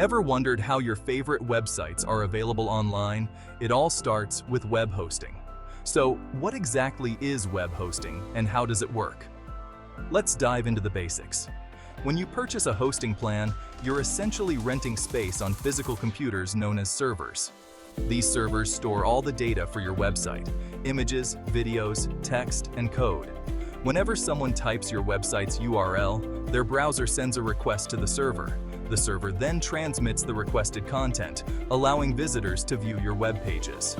Ever wondered how your favorite websites are available online? It all starts with web hosting. So, what exactly is web hosting and how does it work? Let's dive into the basics. When you purchase a hosting plan, you're essentially renting space on physical computers known as servers. These servers store all the data for your website: images, videos, text, and code. Whenever someone types your website's URL, their browser sends a request to the server. The server then transmits the requested content, allowing visitors to view your web pages.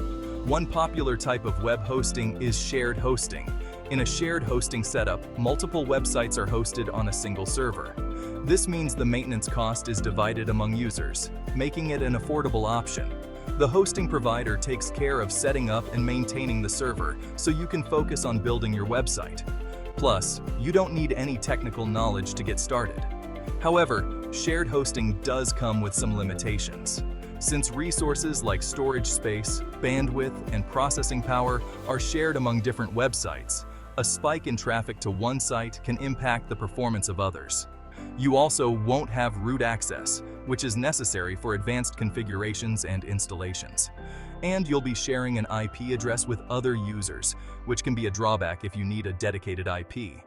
One popular type of web hosting is shared hosting. In a shared hosting setup, multiple websites are hosted on a single server. This means the maintenance cost is divided among users, making it an affordable option. The hosting provider takes care of setting up and maintaining the server, so you can focus on building your website. Plus, you don't need any technical knowledge to get started. However, shared hosting does come with some limitations. Since resources like storage space, bandwidth, and processing power are shared among different websites, a spike in traffic to one site can impact the performance of others. You also won't have root access, which is necessary for advanced configurations and installations. And you'll be sharing an IP address with other users, which can be a drawback if you need a dedicated IP.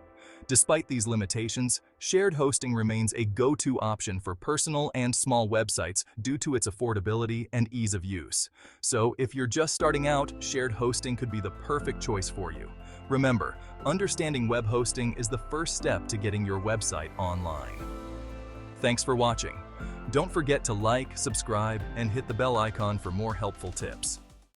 Despite these limitations, shared hosting remains a go-to option for personal and small websites due to its affordability and ease of use. So, if you're just starting out, shared hosting could be the perfect choice for you. Remember, understanding web hosting is the first step to getting your website online. Thanks for watching. Don't forget to like, subscribe, and hit the bell icon for more helpful tips.